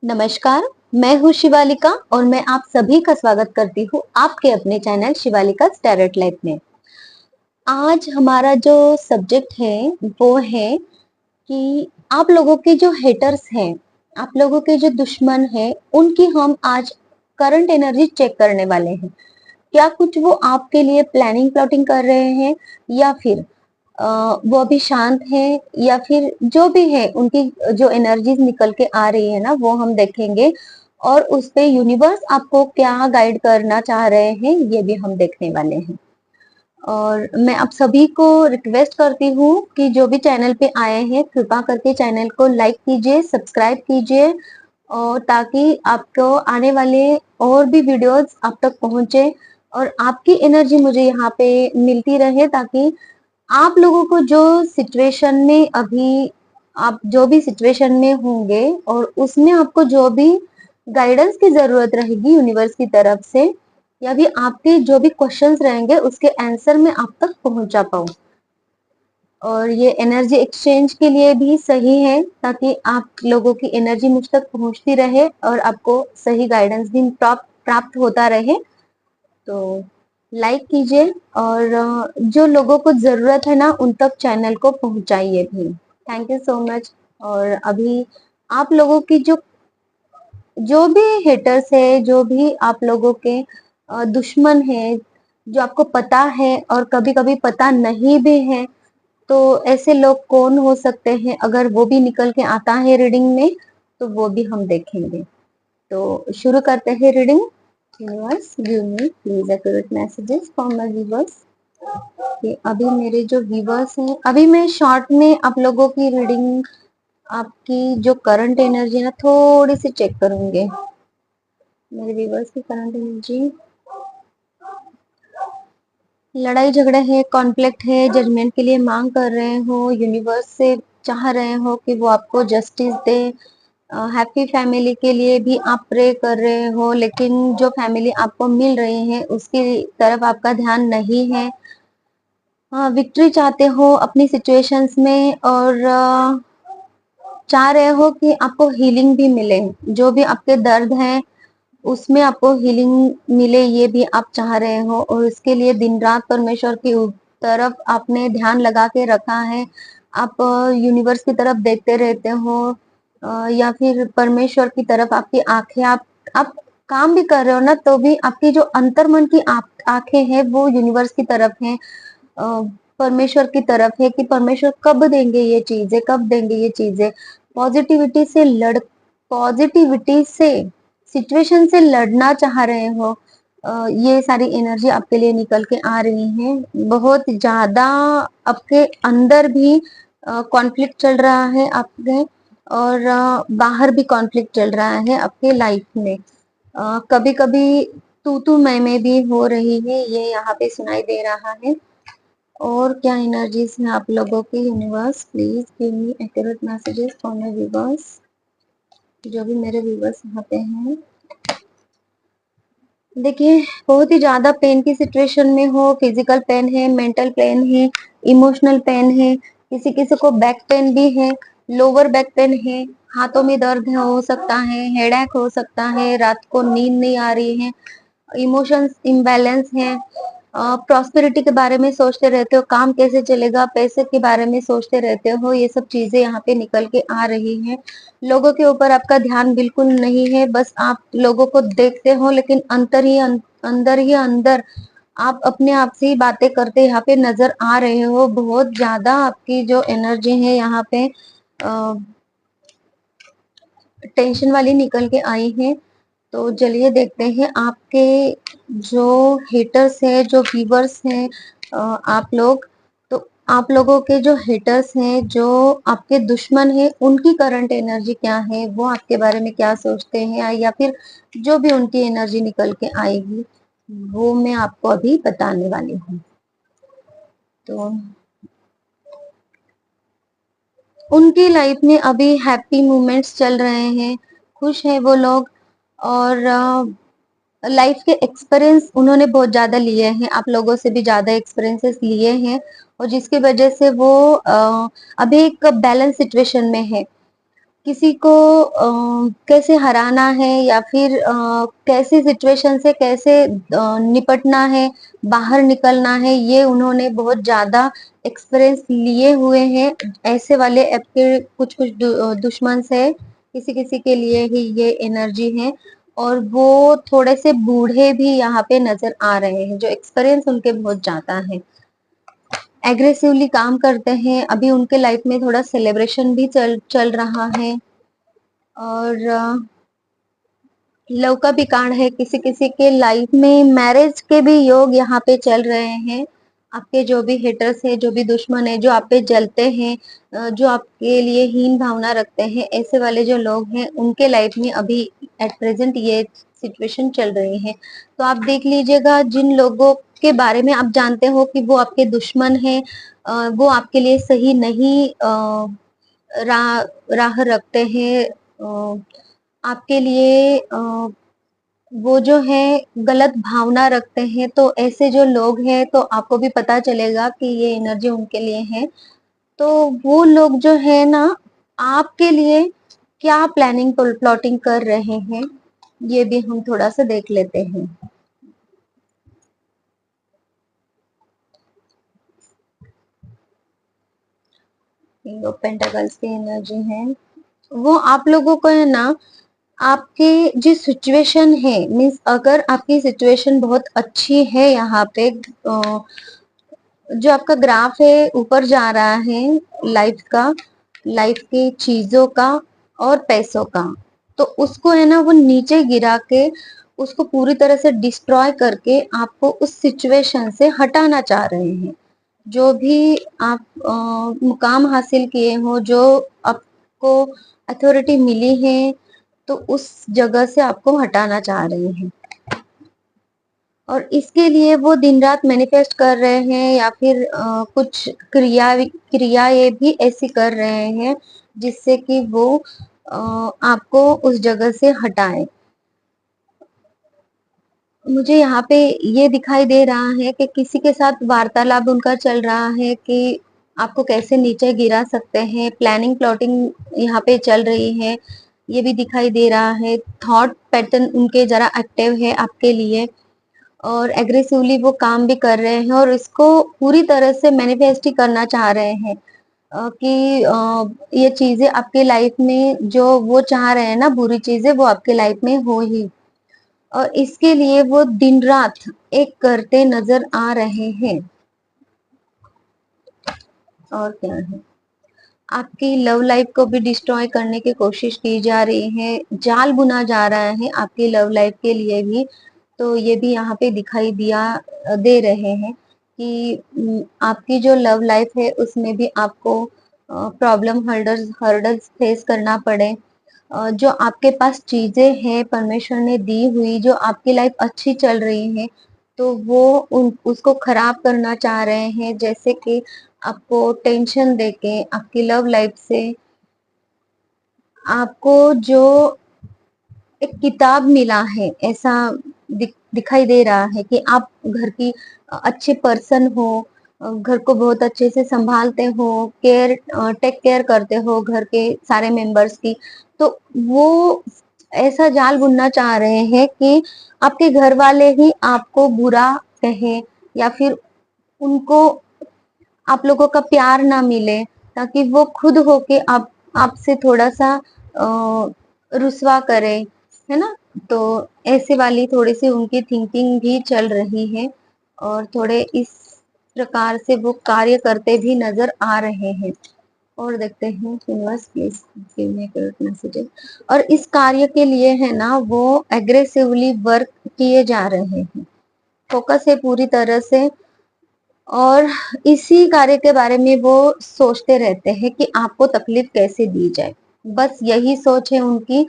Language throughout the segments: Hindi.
नमस्कार, मैं हूँ शिवालिका और मैं आप सभी का स्वागत करती हूँ आपके अपने चैनल शिवालिका टैरोट लाइफ में। आज हमारा जो सब्जेक्ट है वो है कि आप लोगों के जो हेटर्स हैं, आप लोगों के जो दुश्मन हैं, उनकी हम आज करंट एनर्जी चेक करने वाले हैं। क्या कुछ वो आपके लिए प्लानिंग प्लॉटिंग कर रहे हैं या फिर अ, वो अभी शांत है या फिर जो भी है उनकी जो एनर्जीज निकल के आ रही है ना वो हम देखेंगे और उस पे यूनिवर्स आपको क्या गाइड करना चाह रहे हैं ये भी हम देखने वाले हैं। और मैं आप सभी को रिक्वेस्ट करती हूँ कि जो भी चैनल पे आए हैं कृपा करके चैनल को लाइक कीजिए, सब्सक्राइब कीजिए और ताकि आपको आने वाले और भी वीडियोस आप तक पहुंचे और आपकी एनर्जी मुझे यहाँ पे मिलती रहे ताकि आप लोगों को जो सिचुएशन में अभी आप जो भी सिचुएशन में होंगे और उसमें आपको जो भी गाइडेंस की जरूरत रहेगी यूनिवर्स की तरफ से या भी आपके जो भी क्वेश्चंस रहेंगे उसके आंसर में आप तक पहुंचा पाऊं। और ये एनर्जी एक्सचेंज के लिए भी सही है ताकि आप लोगों की एनर्जी मुझ तक पहुंचती रहे और आपको सही गाइडेंस भी प्राप्त प्राप्त होता रहे। तो लाइक कीजिए और जो लोगों को जरूरत है ना उन तक चैनल को पहुंचाइए भी। Thank you so much. और अभी आप लोगों की जो जो भी हेटर्स है, जो भी आप लोगों के दुश्मन है, जो आपको पता है और कभी कभी पता नहीं भी है, तो ऐसे लोग कौन हो सकते हैं अगर वो भी निकल के आता है रीडिंग में तो वो भी हम देखेंगे। तो शुरू करते हैं reading. Universe give me please accurate messages for my viewers. कि अभी मेरे जो व्यूअर्स हैं, अभी मैं शॉर्ट में आप लोगों की रीडिंग, आपकी जो करंट एनर्जी है ना थोड़ी सी चेक करूंगे। मेरे व्यूअर्स की करंट एनर्जी, लड़ाई झगड़ा है, कॉन्फ्लिक्ट है, जजमेंट के लिए मांग कर रहे हो, यूनिवर्स से चाह रहे हो कि वो आपको जस्टिस दे। हैप्पी फैमिली के लिए भी आप प्रे कर रहे हो लेकिन जो फैमिली आपको मिल रही है उसकी तरफ आपका ध्यान नहीं है। विक्ट्री चाहते हो अपनी सिचुएशंस में और चाह रहे हो कि आपको हीलिंग भी मिले, जो भी आपके दर्द हैं उसमें आपको हीलिंग मिले ये भी आप चाह रहे हो और इसके लिए दिन रात परमेश्वर की तरफ आपने ध्यान लगा के रखा है। आप यूनिवर्स की तरफ देखते रहते हो या फिर परमेश्वर की तरफ आपकी आंखें, आप काम भी कर रहे हो ना तो भी आपकी जो अंतर्मन की आंखें हैं वो यूनिवर्स की तरफ हैं, परमेश्वर की तरफ है कि परमेश्वर कब देंगे ये चीजें, कब देंगे ये चीजें। पॉजिटिविटी से लड़ पॉजिटिविटी से सिचुएशन से लड़ना चाह रहे हो। ये सारी एनर्जी आपके लिए निकल के आ रही है। बहुत ज्यादा आपके अंदर भी कॉन्फ्लिक्ट चल रहा है आपके और बाहर भी कॉन्फ्लिक्ट चल रहा है आपके लाइफ में। कभी कभी तू मैं भी हो रही है, ये यहाँ पे सुनाई दे रहा है। और क्या एनर्जीज हैं आप लोगों की? Universe please give me accurate messages for my viewers, जो भी मेरे व्यूअर्स यहाँ पे हैं। देखिए, बहुत ही ज्यादा पेन की सिचुएशन में हो, फिजिकल पेन है, मेंटल पेन है, इमोशनल पेन है, किसी किसी को बैक पेन भी है, लोअर बैक पेन है, हाथों में दर्द हो सकता है, हेडेक हो सकता है, रात को नींद नहीं आ रही है, इमोशंस इम्बैलेंस है, प्रॉस्पेरिटी के बारे में सोचते रहते हो, काम कैसे चलेगा, पैसे के बारे में सोचते रहते हो, ये सब चीजें यहाँ पे निकल के आ रही हैं। लोगों के ऊपर आपका ध्यान बिल्कुल नहीं है, बस आप लोगों को देखते हो लेकिन अंदर ही अंदर आप अपने आप से ही बातें करते यहाँ पे नजर आ रहे हो। बहुत ज्यादा आपकी जो एनर्जी है यहाँ पे टेंशन वाली निकल के आई है। तो चलिए देखते हैं आपके जो हेटर्स हैं, जो व्यूअर्स हैं, आप लोग, तो आप लोगों के जो हेटर्स हैं, जो आपके दुश्मन हैं, उनकी करंट एनर्जी क्या है, वो आपके बारे में क्या सोचते हैं या फिर जो भी उनकी एनर्जी निकल के आएगी वो मैं आपको अभी बताने वाली हूँ। तो उनकी लाइफ में अभी हैप्पी मोमेंट्स चल रहे हैं, खुश है वो लोग और लाइफ के एक्सपीरियंस उन्होंने बहुत ज्यादा लिए हैं, आप लोगों से भी ज्यादा एक्सपीरियंसेस लिए हैं और जिसकी वजह से वो अभी एक बैलेंस सिचुएशन में है। किसी को कैसे हराना है या फिर कैसे सिचुएशन से कैसे निपटना है, बाहर निकलना है, ये उन्होंने बहुत ज्यादा एक्सपीरियंस लिए हुए हैं। ऐसे वाले ऐप के कुछ कुछ दुश्मन है, किसी किसी के लिए ही ये एनर्जी है। और वो थोड़े से बूढ़े भी यहाँ पे नजर आ रहे हैं, जो एक्सपीरियंस उनके बहुत ज्यादा है, एग्रेसिवली काम करते हैं। अभी उनके लाइफ में थोड़ा सेलिब्रेशन भी चल चल रहा है। और लव का भी कांड है, किसी किसी के लाइफ में मैरिज के भी योग यहाँ पे चल रहे हैं। आपके जो भी हेटर्स है, जो भी दुश्मन है, जो आप पे जलते हैं, जो आपके लिए हीन भावना रखते हैं, ऐसे वाले जो लोग हैं उनके लाइफ में अभी एट प्रेजेंट ये सिचुएशन चल रही है। तो आप देख लीजिएगा, जिन लोगों के बारे में आप जानते हो कि वो आपके दुश्मन हैं, वो आपके लिए सही नहीं राह रखते हैं, आपके लिए वो जो है गलत भावना रखते हैं, तो ऐसे जो लोग हैं तो आपको भी पता चलेगा कि ये एनर्जी उनके लिए है। तो वो लोग जो है ना, आपके लिए क्या प्लानिंग प्लॉटिंग कर रहे हैं, ये भी हम थोड़ा सा देख लेते हैं। किंग ऑफ पेंटाकल्स की एनर्जी है, वो आप लोगों को है ना, आपकी जो सिचुएशन है, मीन्स अगर आपकी सिचुएशन बहुत अच्छी है यहाँ पे, जो आपका ग्राफ है ऊपर जा रहा है, लाइफ का, लाइफ की चीजों का और पैसों का, तो उसको है ना वो नीचे गिरा के, उसको पूरी तरह से डिस्ट्रॉय करके आपको उस सिचुएशन से हटाना चाह रहे हैं। जो भी आप मुकाम हासिल किए हो, जो आपको अथॉरिटी मिली है, तो उस जगह से आपको हटाना चाह रहे हैं। और इसके लिए वो दिन रात मैनिफेस्ट कर रहे हैं, या फिर कुछ क्रियाएं भी ऐसी कर रहे हैं जिससे कि वो आपको उस जगह से हटाए। मुझे यहाँ पे ये दिखाई दे रहा है कि किसी के साथ वार्तालाप उनका चल रहा है कि आपको कैसे नीचे गिरा सकते हैं, प्लानिंग प्लॉटिंग यहाँ पे चल रही है, ये भी दिखाई दे रहा है। थॉट पैटर्न उनके जरा एक्टिव है आपके लिए, और एग्रेसिवली वो काम भी कर रहे हैं, और इसको पूरी तरह से मैनिफेस्ट ही करना चाह रहे हैं कि ये चीजें आपके लाइफ में, जो वो चाह रहे हैं ना बुरी चीजें, वो आपके लाइफ में हो ही। और इसके लिए वो दिन रात एक करते नजर आ रहे हैं। और क्या है, आपकी लव लाइफ को भी डिस्ट्रॉय करने की कोशिश की जा रही है, जाल बुना जा रहा है आपकी लव लाइफ के लिए भी। तो ये भी यहाँ पे दिखाई दे रहे हैं कि आपकी जो लव लाइफ है उसमें भी आपको प्रॉब्लम हर्डल्स हर्डल्स फेस करना पड़े। जो आपके पास चीजें हैं परमेश्वर ने दी हुई, जो आपकी लाइफ अच्छी चल रही है, तो वो उसको खराब करना चाह रहे हैं, जैसे कि आपको टेंशन देके आपकी लव लाइफ से आपको जो एक किताब मिला है, ऐसा दिखाई दे रहा है कि आप घर की अच्छे पर्सन हो, घर को बहुत अच्छे से संभालते हो, टेक केयर करते हो घर के सारे मेंबर्स की। तो वो ऐसा जाल बुनना चाह रहे हैं कि आपके घर वाले ही आपको बुरा कहें, या फिर उनको आप लोगों का प्यार ना मिले, ताकि वो खुद होके आप आपसे थोड़ा सा रुसवा करे, है ना। तो ऐसे वाली थोड़ी सी उनकी थिंकिंग भी चल रही है, और थोड़े इस प्रकार से वो कार्य करते भी नजर आ रहे हैं। और देखते हैं, universe please give me correct messages. और इस कार्य के लिए है ना, वो एग्रेसिवली वर्क किए जा रहे हैं, फोकस है पूरी तरह से। और इसी कार्य के बारे में वो सोचते रहते हैं कि आपको तकलीफ कैसे दी जाए, बस यही सोच है उनकी।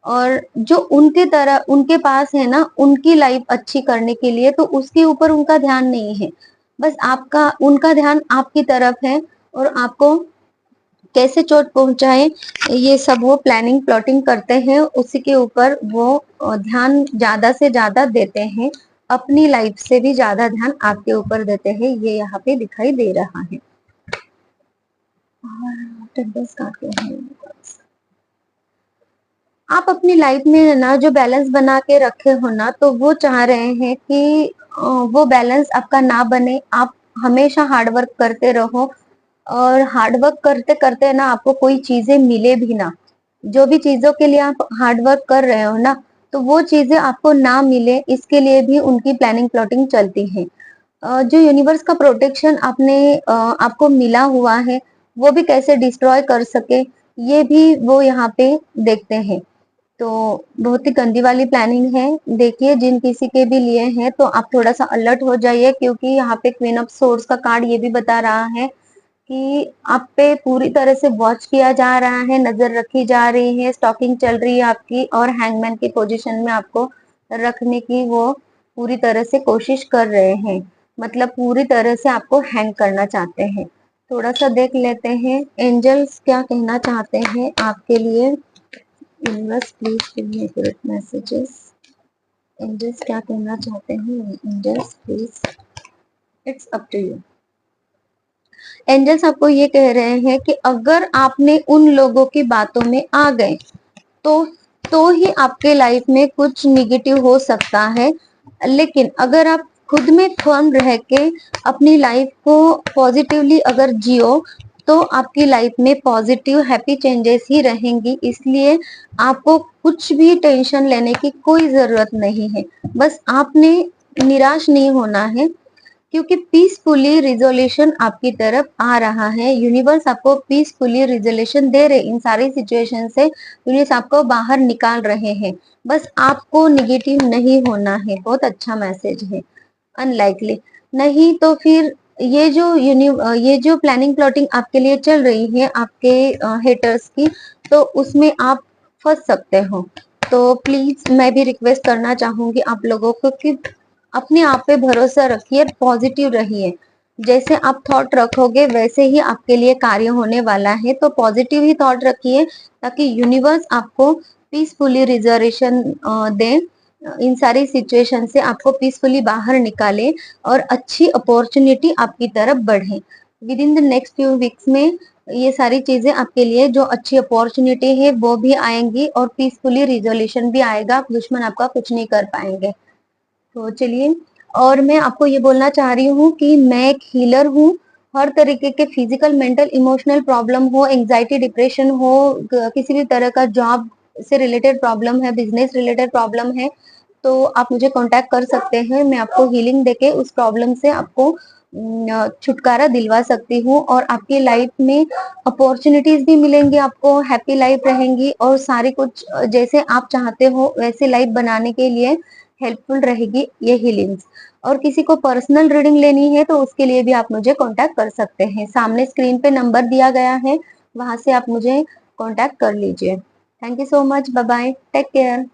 और जो उनके तरह उनके पास है ना, उनकी लाइफ अच्छी करने के लिए, तो उसके ऊपर उनका ध्यान नहीं है, बस आपका उनका ध्यान आपकी तरफ है। और आपको कैसे चोट पहुंचाए, ये सब वो प्लानिंग प्लॉटिंग करते हैं, उसी के ऊपर वो ध्यान ज्यादा से ज्यादा देते हैं, अपनी लाइफ से भी ज्यादा ध्यान आपके ऊपर देते हैं, ये यहाँ पे दिखाई दे रहा है। और टेम्पल्स काटते हैं, आप अपनी लाइफ में ना जो बैलेंस बना के रखे हो ना, तो वो चाह रहे हैं कि वो बैलेंस आपका ना बने। आप हमेशा हार्ड वर्क करते रहो, और हार्ड वर्क करते करते ना आपको कोई चीजें मिले भी ना, जो भी चीजों के लिए आप हार्ड वर्क कर रहे हो ना, तो वो चीजें आपको ना मिले, इसके लिए भी उनकी प्लानिंग प्लॉटिंग चलती है। जो यूनिवर्स का प्रोटेक्शन आपको मिला हुआ है, वो भी कैसे डिस्ट्रॉय कर सके, ये भी वो यहाँ पे देखते हैं। तो बहुत ही गंदी वाली प्लानिंग है। देखिए, जिन किसी के भी लिए है तो आप थोड़ा सा अलर्ट हो जाइए, क्योंकि यहाँ पे क्वीन ऑफ सोर्स का कार्ड ये भी बता रहा है कि आप पे पूरी तरह से वॉच किया जा रहा है, नजर रखी जा रही है, स्टॉकिंग चल रही है आपकी, और हैंगमैन की पोजीशन में आपको रखने की वो पूरी तरह से कोशिश कर रहे हैं। मतलब पूरी तरह से आपको हैंग करना चाहते हैं। थोड़ा सा देख लेते हैं एंजल्स क्या कहना चाहते हैं आपके लिए। Universe please give me accurate messages. Angels क्या कहना चाहते हैं, angels please, it's up to you. Angels आपको ये कह रहे हैं कि अगर आपने उन लोगों की बातों में आ गए, तो तो ही आपके लाइफ में कुछ निगेटिव हो सकता है। लेकिन अगर आप खुद में फर्म रह के अपनी लाइफ को पॉजिटिवली अगर जियो, तो आपकी लाइफ में पॉजिटिव हैप्पी चेंजेस ही रहेंगी। इसलिए आपको कुछ भी टेंशन लेने की कोई जरूरत नहीं है। बस आपने निराश नहीं होना है, क्योंकि पीसफुली रिजोल्यूशन आपकी तरफ आ रहा है। यूनिवर्स आपको पीसफुली रिजोल्यूशन दे रहे, इन सारी सिचुएशन से यूनिवर्स आपको बाहर निकाल रहे हैं। बस आपको निगेटिव नहीं होना है। बहुत अच्छा मैसेज है। अनलाइकली नहीं तो फिर ये जो प्लानिंग प्लॉटिंग आपके लिए चल रही है आपके हेटर्स की, तो उसमें आप फंस सकते हो। तो प्लीज मैं भी रिक्वेस्ट करना चाहूंगी आप लोगों को कि अपने आप पे भरोसा रखिए, पॉजिटिव रहिए। जैसे आप थॉट रखोगे वैसे ही आपके लिए कार्य होने वाला है। तो पॉजिटिव ही थॉट रखिए, ताकि यूनिवर्स आपको पीसफुली रिजर्वेशन दे, इन सारी सिचुएशन से आपको पीसफुली बाहर निकाले, और अच्छी अपॉर्चुनिटी आपकी तरफ बढ़े। With in the next few weeks में ये सारी चीजें आपके लिए, जो अच्छी अपॉर्चुनिटी है वो भी आएंगी, और पीसफुली रिजोल्यूशन भी आएगा। दुश्मन आपका कुछ नहीं कर पाएंगे। तो चलिए, और मैं आपको ये बोलना चाह रही हूँ कि मैं एक हीलर हूँ। हर तरीके के फिजिकल, मेंटल, इमोशनल प्रॉब्लम हो, एंजाइटी, डिप्रेशन हो, किसी भी तरह का जॉब से रिलेटेड प्रॉब्लम है, बिजनेस रिलेटेड प्रॉब्लम है, तो आप मुझे कांटेक्ट कर सकते हैं। मैं आपको हीलिंग देके उस प्रॉब्लम से आपको छुटकारा दिलवा सकती हूँ, और आपकी लाइफ में अपॉर्चुनिटीज भी मिलेंगी, आपको हैप्पी लाइफ रहेंगी, और सारी कुछ जैसे आप चाहते हो वैसे लाइफ बनाने के लिए हेल्पफुल रहेगी ये हीलिंग्स। और किसी को पर्सनल रीडिंग लेनी है तो उसके लिए भी आप मुझे कांटेक्ट कर सकते हैं। सामने स्क्रीन पे नंबर दिया गया है, वहां से आप मुझे कांटेक्ट कर लीजिए। Thank you so much. Bye bye, take care.